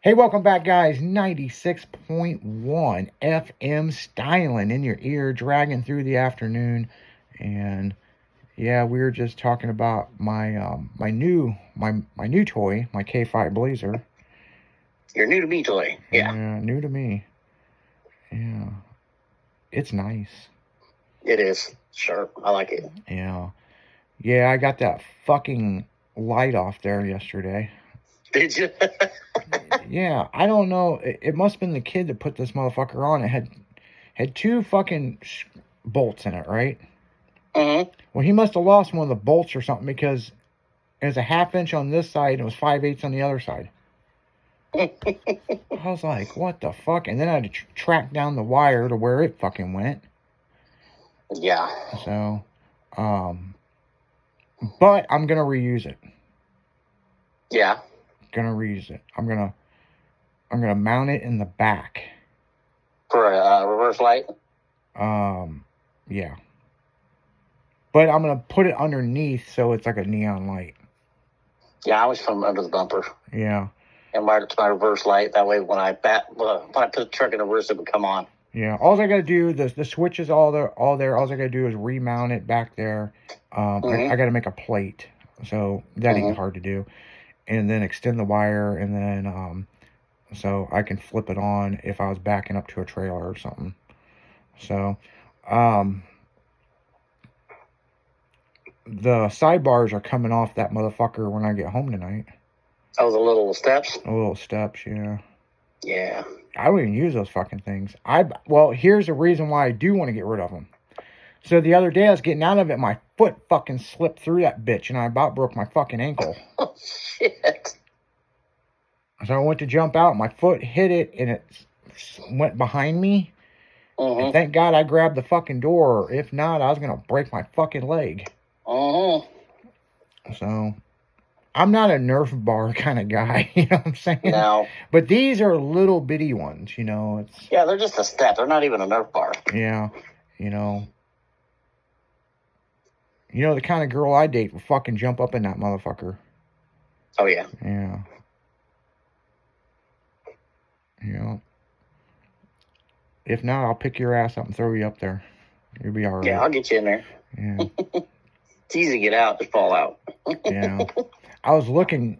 Hey, welcome back, guys. 96.1 FM styling in your ear, dragging through the afternoon. And yeah, we were just talking about my my new toy, my K5 Blazer. Your new to me toy. Yeah, new to me. Yeah. It's nice. It is. Sure. I like it. Yeah. Yeah, I got that fucking light off there yesterday. Did you? Yeah, I don't know. It must have been the kid that put this motherfucker on. It had two fucking bolts in it, right? Mm-hmm. Well, he must have lost one of the bolts or something because it was a 1/2 inch on this side and it was 5/8 on the other side. I was like, what the fuck? And then I had to track down the wire to where it fucking went. Yeah. So, but I'm gonna reuse it. Yeah. Gonna reuse it. I'm gonna mount it in the back. For a reverse light? Yeah. But I'm gonna put it underneath so it's like a neon light. Yeah, I was from under the bumper. Yeah. And my reverse light. That way, when I put the truck in reverse, it would come on. Yeah. All I gotta do, the switch is all there. All I gotta do is remount it back there. I gotta make a plate, so that ain't hard to do, and then extend the wire, and then so I can flip it on if I was backing up to a trailer or something. So, the sidebars are coming off that motherfucker when I get home tonight. Oh, the little steps? The little steps, yeah. Yeah. I don't even use those fucking things. Well, here's the reason why I do want to get rid of them. So the other day I was getting out of it, my foot fucking slipped through that bitch, and I about broke my fucking ankle. Oh, shit. So I went to jump out, my foot hit it, and it went behind me. And thank God I grabbed the fucking door. If not, I was going to break my fucking leg. So, I'm not a Nerf bar kind of guy, you know what I'm saying? No. But these are little bitty ones, you know. Yeah, they're just a step. They're not even a Nerf bar. Yeah, you know. You know the kind of girl I date will fucking jump up in that motherfucker. Oh, yeah. Yeah. You know. If not, I'll pick your ass up and throw you up there. You'll be all right. Yeah, I'll get you in there. Yeah. It's easy to get out, just fall out. Yeah. I was looking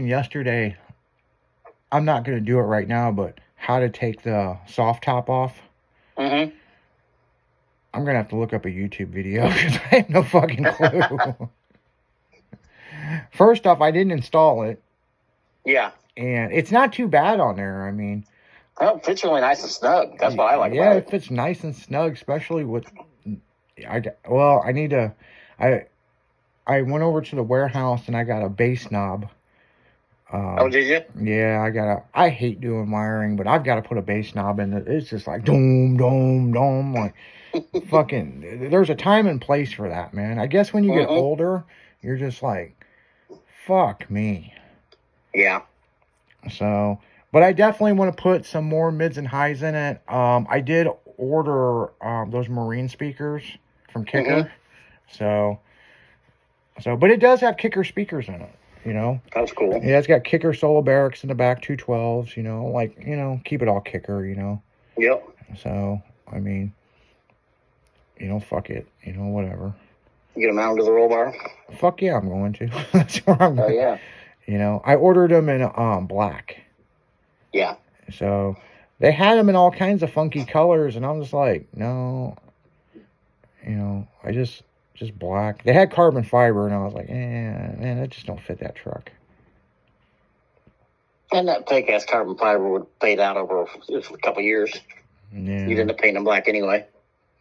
yesterday. I'm not going to do it right now, but how to take the soft top off. I'm going to have to look up a YouTube video because I have no fucking clue. First off, I didn't install it. Yeah. And it's not too bad on there. I mean, well, it fits really nice and snug. That's what I like about it. Yeah, it fits nice and snug, especially with... I went over to the warehouse and I got a bass knob. Oh, did you? Yeah, I hate doing wiring, but I've got to put a bass knob in it. It's just like, doom, doom, doom, like... fucking, there's a time and place for that, man. I guess when you get older, you're just like, fuck me. Yeah. So, but I definitely want to put some more mids and highs in it. I did order those Marine speakers from Kicker. So, but it does have Kicker speakers in it, you know. That's cool. Yeah, it's got Kicker solo barracks in the back, 212s, you know, like, you know, keep it all Kicker, you know. Yep. So, I mean, you know, fuck it. You know, whatever. You get them out to the roll bar? Fuck yeah, I'm going to. That's where I'm going. Oh, yeah. You know, I ordered them in black. Yeah. So, they had them in all kinds of funky colors, and I'm just like, no. You know, I just black. They had carbon fiber, and I was like, man, that just don't fit that truck. And that fake-ass carbon fiber would fade out over a couple of years. Yeah. You'd end up painting them black anyway.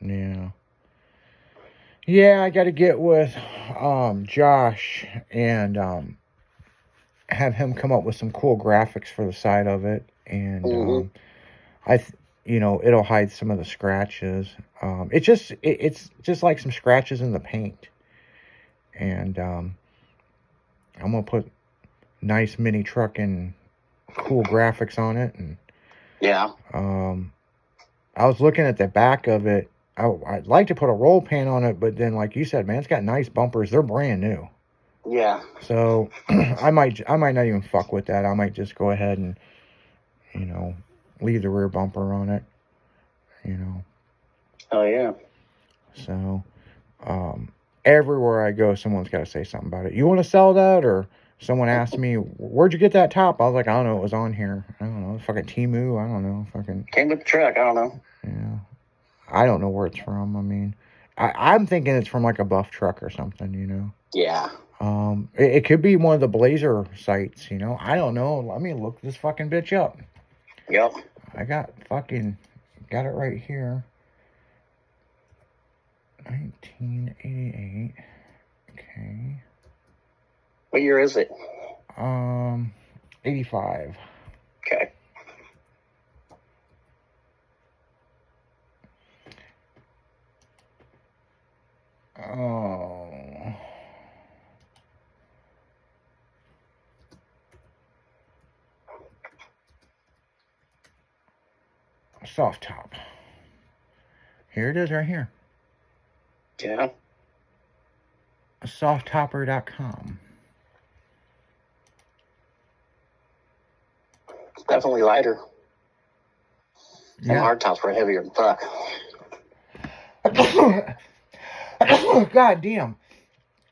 Yeah. Yeah, I got to get with Josh and have him come up with some cool graphics for the side of it, and you know, it'll hide some of the scratches. It's just like some scratches in the paint, and I'm gonna put nice mini truck and cool graphics on it, and yeah. I was looking at the back of it. I'd like to put a roll pan on it, but then, like you said, man, it's got nice bumpers. They're brand new. Yeah. So I might not even fuck with that. I might just go ahead and you know, leave the rear bumper on it, you know. Oh, yeah. So, everywhere I go, someone's got to say something about it. You want to sell that? Or someone asked me, where'd you get that top? I was like, I don't know. It was on here. I don't know. Fucking Temu. I don't know. Fucking. Came with the truck. I don't know. Yeah. I don't know where it's from. I mean, I'm thinking it's from like a buff truck or something, you know. Yeah. It could be one of the Blazer sites, you know. I don't know. Let me look this fucking bitch up. Yep. I got it right here. 1988. Okay. What year is it? 85. Okay. Oh. Soft top. Here it is right here. Yeah. Softtopper.com. It's definitely lighter. Yeah. And hard tops were heavier than fuck. God damn.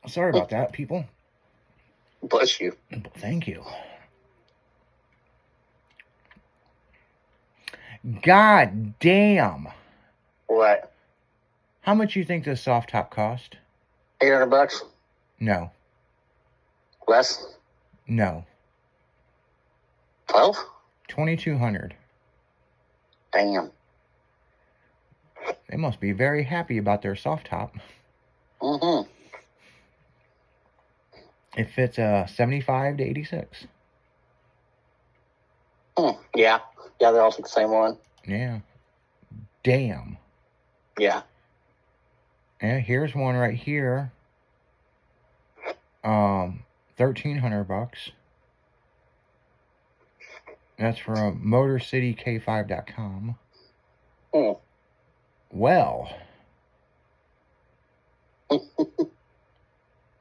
Sorry about that, people. Bless you. Thank you. God damn. What? How much you think this soft top cost? $800? No. Less? No. 12? $2,200. Damn. They must be very happy about their soft top. Mm-hmm. It fits a 75 to 86. Yeah. Yeah, they all took the same one. Yeah. Damn. Yeah. And here's one right here. $1,300. That's from MotorCityK5.com. Well.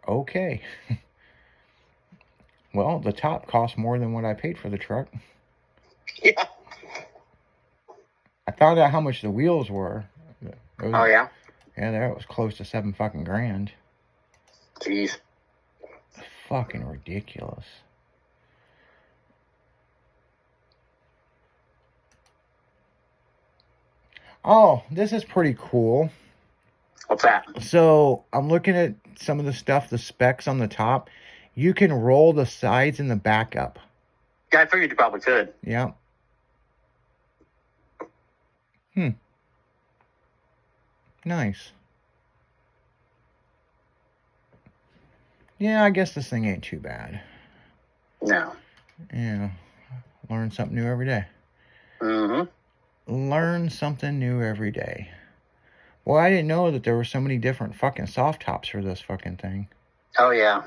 Okay. Well, the top cost more than what I paid for the truck. Yeah. I found out how much the wheels were. Oh, yeah? Yeah, that was close to $7 fucking grand. Jeez. Fucking ridiculous. Oh, this is pretty cool. What's that? So, I'm looking at some of the stuff, the specs on the top. You can roll the sides and the back up. Yeah, I figured you probably could. Yeah. Nice. Yeah, I guess this thing ain't too bad. No. Yeah. Learn something new every day. Mm-hmm. Learn something new every day. Well, I didn't know that there were so many different fucking soft tops for this fucking thing. Oh, yeah.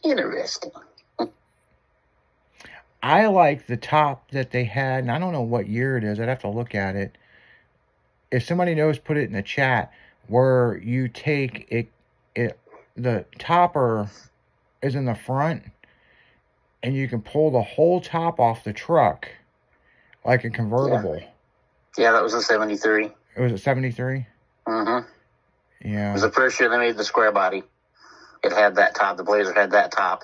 Interesting. I like the top that they had, and I don't know what year it is. I'd have to look at it. If somebody knows, put it in the chat, where you take it the topper is in the front, and you can pull the whole top off the truck like a convertible. Yeah, that was a 73. It was a 73? Mm-hmm. Yeah. It was the first year they made the square body. It had that top. The Blazer had that top.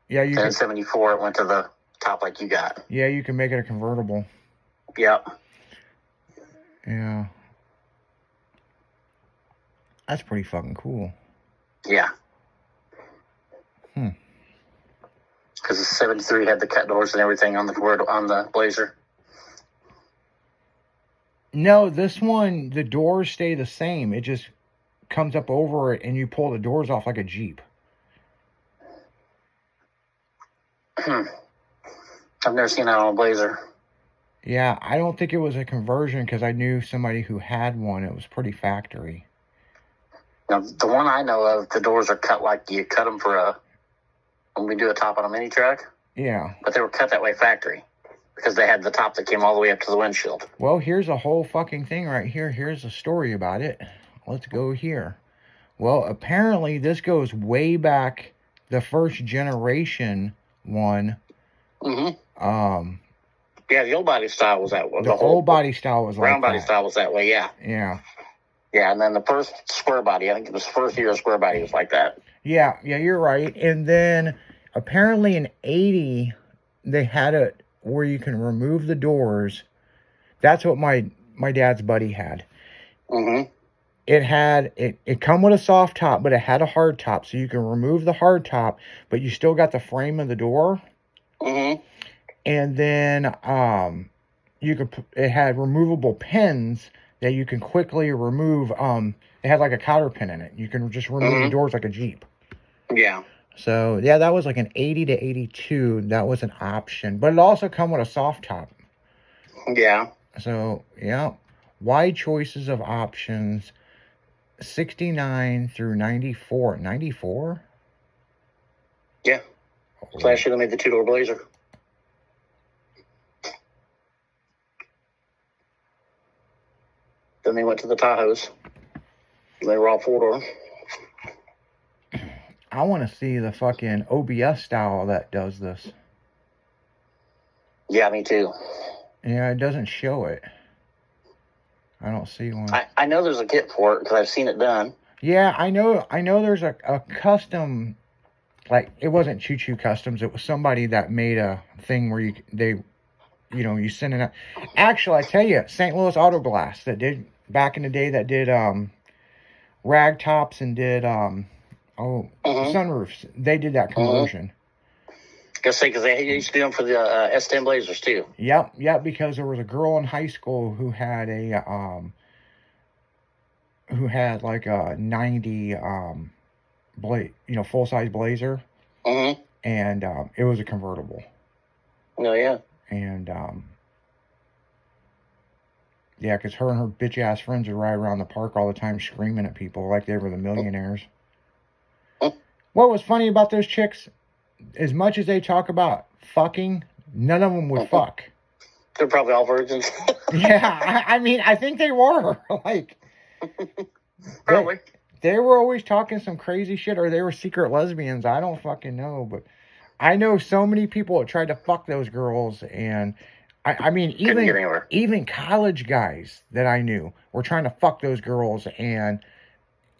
Yeah, then in 74, it went to the top like you got. Yeah, you can make it a convertible. Yep. Yeah. That's pretty fucking cool. Yeah. Because the 73 had the cut doors and everything on the Blazer. No, this one, the doors stay the same. It just comes up over it and you pull the doors off like a Jeep. I've never seen that on a Blazer. Yeah, I don't think it was a conversion because I knew somebody who had one. It was pretty factory. Now, the one I know of, the doors are cut like you cut them for when we do a top on a mini truck. Yeah. But they were cut that way factory because they had the top that came all the way up to the windshield. Well, here's a whole fucking thing right here. Here's a story about it. Let's go here. Well, apparently this goes way back, the first generation one. Mm-hmm. Yeah, the old body style was that way. The old body style was round like body that. style was that way. Yeah. Yeah. Yeah, and then the first square body, I think it was first year of square body was like that. Yeah, you're right. And then apparently in 80, they had it where you can remove the doors. That's what my dad's buddy had. Mm-hmm. It come with a soft top, but it had a hard top, so you can remove the hard top, but you still got the frame of the door. Mm-hmm. And then it had removable pins that you can quickly remove. It had like a cotter pin in it. You can just remove the doors like a Jeep. Yeah. So yeah, that was like an 80 to 82. That was an option, but it also come with a soft top. Yeah. So yeah, wide choices of options. 69 through 94. 94? Yeah. So I should have made the two-door Blazer. Then they went to the Tahoes. They were all four-door. I want to see the fucking OBS style that does this. Yeah, me too. Yeah, it doesn't show it. I don't see one. I know there's a kit for it because I've seen it done. Yeah, I know there's a custom, like, it wasn't Choo Choo Customs. It was somebody that made a thing where you send it out. Actually, I tell you, St. Louis Auto Glass that did, back in the day, that did rag tops and did sunroofs. They did that conversion. Because they used to do them for the S10 Blazers too. Yep, because there was a girl in high school who had like a 90 full size Blazer. Mm-hmm. And it was a convertible. Oh yeah. And yeah, because her and her bitch ass friends would ride around the park all the time screaming at people like they were the millionaires. What was funny about those chicks, as much as they talk about fucking, none of them would fuck. They're probably all virgins. Yeah, I mean, I think they were. Like, probably. They were always talking some crazy shit, or they were secret lesbians. I don't fucking know, but I know so many people that tried to fuck those girls, and I mean, even college guys that I knew were trying to fuck those girls, and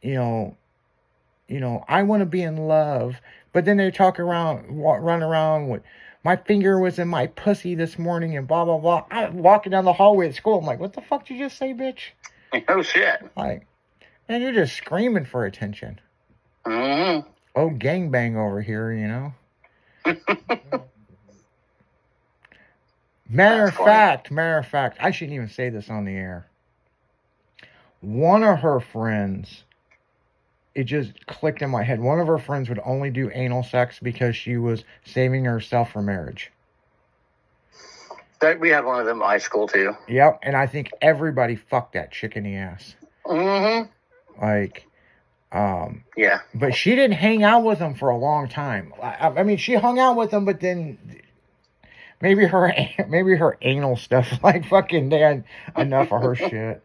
I want to be in love, but then they run around with, my finger was in my pussy this morning and blah, blah, blah. I'm walking down the hallway at school. I'm like, what the fuck did you just say, bitch? Oh, shit. Like, man, you're just screaming for attention. Mm-hmm. Oh, gangbang over here, Matter of fact, I shouldn't even say this on the air. One of her friends, it just clicked in my head. One of her friends would only do anal sex because she was saving herself for marriage. We had one of them in high school, too. Yep, and I think everybody fucked that chick in the ass. Mm-hmm. Like, yeah. But she didn't hang out with him for a long time. I mean, she hung out with him, but then maybe her anal stuff, like, fucking, they had enough of her shit.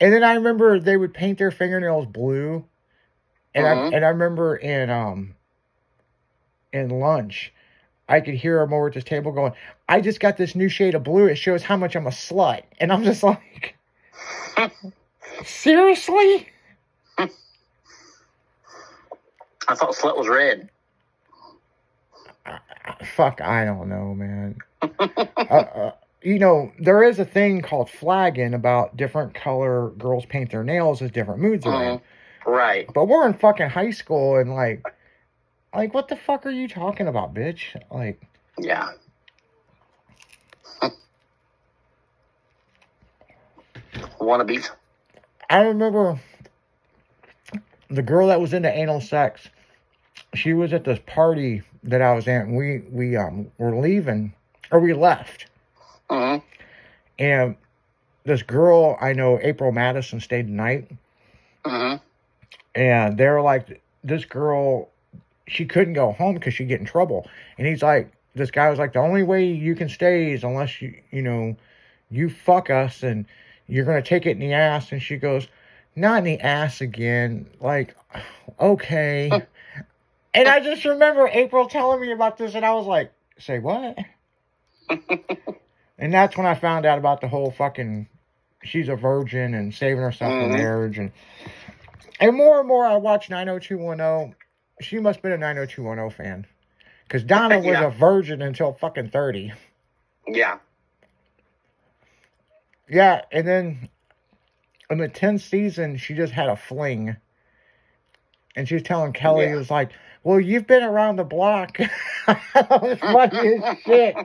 And then I remember they would paint their fingernails blue, and I remember in lunch, I could hear him over at this table going, "I just got this new shade of blue. It shows how much I'm a slut." And I'm just like, seriously? I thought slut was red. Fuck, I don't know, man. There is a thing called flagging about different color girls paint their nails as different moods are in. Right. But we're in fucking high school, and like, what the fuck are you talking about, bitch? Like, yeah. Wannabes. I remember the girl that was into anal sex. She was at this party that I was at, and we were leaving, or we left. Mm-hmm. And this girl, I know, April Madison, stayed the night. Mm-hmm. And they were like, this girl, she couldn't go home because she'd get in trouble. And he's like, this guy was like, the only way you can stay is unless you fuck us and you're going to take it in the ass. And she goes, not in the ass again. Like, okay. And I just remember April telling me about this, and I was like, say what? And that's when I found out about the whole fucking she's a virgin and saving herself for marriage. And more I watch 90210. She must have been a 90210 fan. Because Donna was a virgin until fucking 30. Yeah. Yeah, and then in the 10th season, she just had a fling. And she was telling Kelly, it was like, well, you've been around the block. That was funny as shit.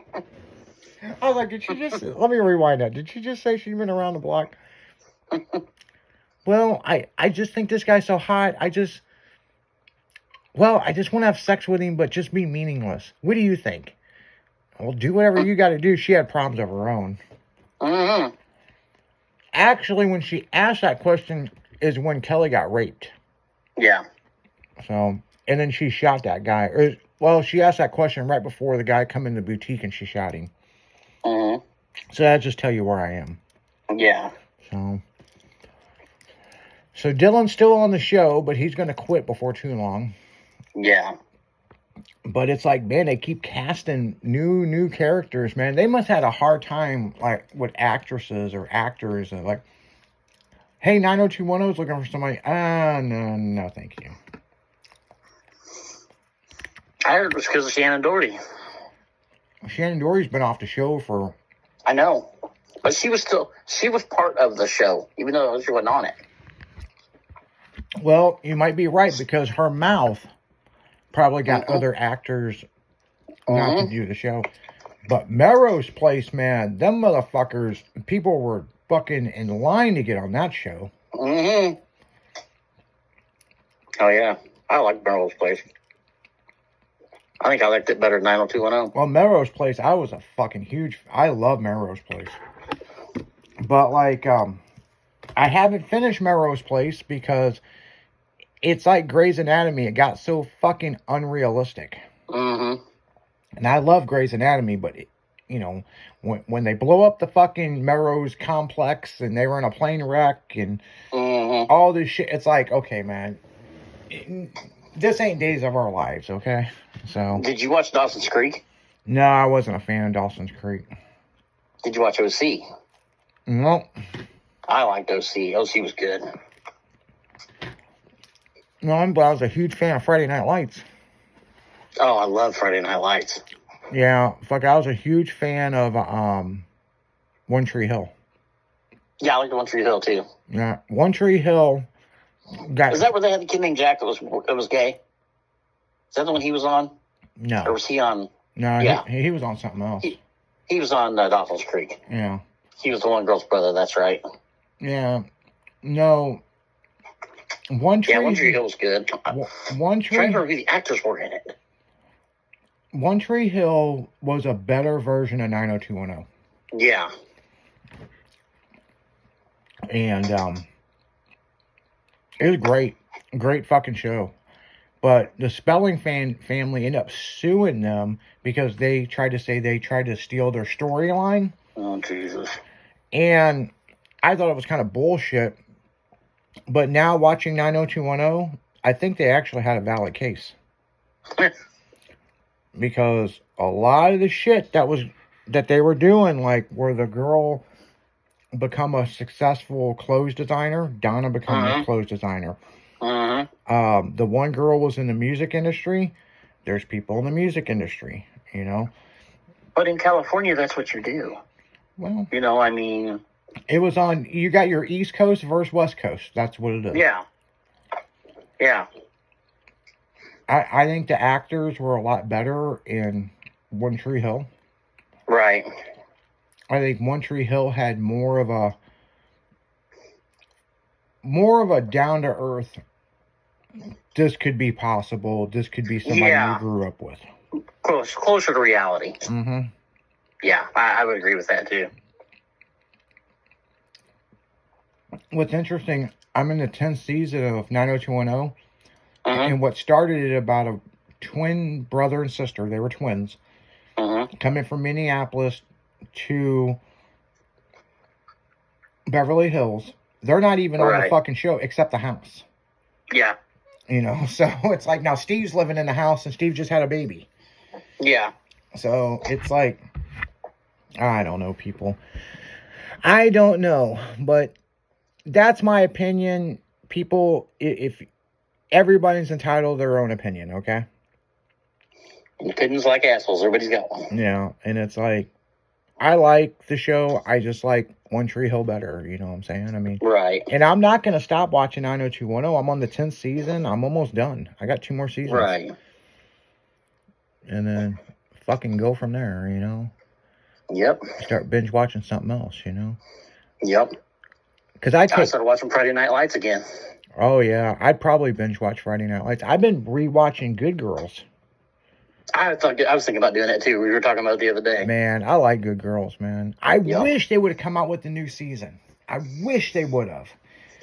I was like, did she just, let me rewind that. Did she just say she'd been around the block? Well, I just think this guy's so hot. I just want to have sex with him, but just be meaningless. What do you think? Well, do whatever you got to do. She had problems of her own. Mm-hmm. Actually, when she asked that question is when Kelly got raped. Yeah. So, and then she shot that guy. She asked that question right before the guy come in the boutique and she shot him. Mm-hmm. So that just tell you where I am. Yeah. So Dylan's still on the show, but he's going to quit before too long. Yeah. But it's like, man, they keep casting new characters, man. They must have had a hard time, like, with actresses or actors. And like, hey, 90210 is looking for somebody. No, thank you. I heard it was because of Shannon Doherty. Shannon Doherty's been off the show for... I know. But she was part of the show, even though she wasn't on it. Well, you might be right, because her mouth probably got other actors not to do the show. But Melrose Place, man, them motherfuckers, people were fucking in line to get on that show. Mm-hmm. Oh, yeah. I like Melrose Place. I think I liked it better than 90210. Well, Melrose Place, I was a fucking huge... I love Melrose Place. But, like, I haven't finished Melrose Place because it's like Grey's Anatomy. It got so fucking unrealistic. Mm-hmm. And I love Grey's Anatomy, but, when they blow up the fucking Melrose complex and they were in a plane wreck and all this shit, it's like, okay, man, this ain't Days of Our Lives, okay? So. Did you watch Dawson's Creek? No, I wasn't a fan of Dawson's Creek. Did you watch OC? Nope. I liked OC. OC was good. No, I was a huge fan of Friday Night Lights. Oh, I love Friday Night Lights. Yeah, I was a huge fan of One Tree Hill. Yeah, I like One Tree Hill too. Yeah, One Tree Hill. Is that where they had the kid named Jack that was gay? Is that the one he was on? No. Or was he on? No, yeah. he was on something else. He was on Dawson's Creek. Yeah. He was the one girl's brother, that's right. Yeah. No. One Tree Hill was good. One Tree. I'm trying to remember who the actors were in it. One Tree Hill was a better version of 90210. Yeah. And it was great. Great fucking show. But the Spelling family ended up suing them because they tried to steal their storyline. Oh, Jesus. And I thought it was kind of bullshit. But now watching 90210, I think they actually had a valid case. Because a lot of the shit that they were doing, like where the girl become a successful clothes designer, Donna become a clothes designer. The one girl was in the music industry. There's people in the music industry, But in California, that's what you do. Well, I mean, it was on. You got your East Coast versus West Coast. That's what it is. Yeah. Yeah. I think the actors were a lot better in One Tree Hill. Right. I think One Tree Hill had more of a down to earth. This could be possible. This could be somebody you grew up with. Closer to reality. Mm-hmm. Yeah, I would agree with that too. What's interesting, I'm in the 10th season of 90210. And what started it about a twin brother and sister, they were twins, coming from Minneapolis to Beverly Hills. They're not even on the Right. fucking show except the house. Yeah. You know, so it's like now Steve's living in the house and Steve just had a baby. Yeah. So it's like, I don't know, people. I don't know, but that's my opinion. People, if everybody's entitled to their own opinion, okay? Opinions like assholes. Everybody's got one. Yeah, and it's like, I like the show. I just like One Tree Hill better. You know what I'm saying? I mean, Right. and I'm not going to stop watching 90210. I'm on the 10th season. I'm almost done. I got 2 more seasons. Right. And then fucking go from there, you know? Yep. Start binge watching something else, you know? Yep. Because I started watching Friday Night Lights again. Oh, yeah. I'd probably binge watch Friday Night Lights. I've been rewatching Good Girls. I was thinking about doing that too. We were talking about it the other day. Man, I like Good Girls, man. I wish they would have come out with the new season. I wish they would have.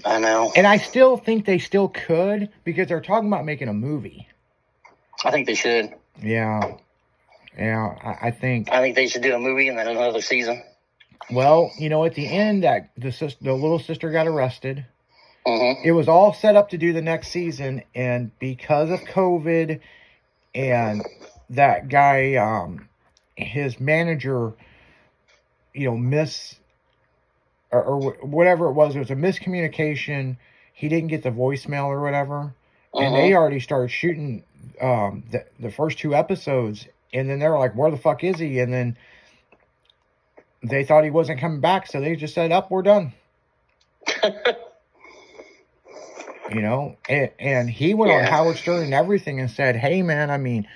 I know. And I still think they still could because they're talking about making a movie. I think they should. Yeah. Yeah, I think they should do a movie and then another season. Well, you know, at the end, that the little sister got arrested. Mm-hmm. It was all set up to do the next season, and because of COVID and that guy, his manager, you know, or whatever it was a miscommunication. He didn't get the voicemail or whatever, and they already started shooting the first 2 episodes, and then they were like, "Where the fuck is he?" And then they thought he wasn't coming back, so they just said, "Up, we're done." You know, and he went on Howard Stern and everything and said, "Hey, man, I mean,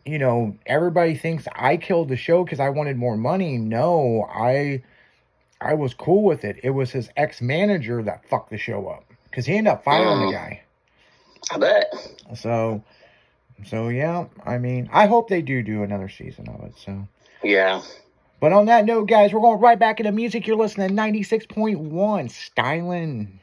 you know, everybody thinks I killed the show because I wanted more money. No, I was cool with it. It was his ex-manager that fucked the show up because he ended up firing the guy." I bet. So yeah, I mean, I hope they do another season of it. So yeah. But on that note, guys, we're going right back into music. You're listening to 96.1 Styling.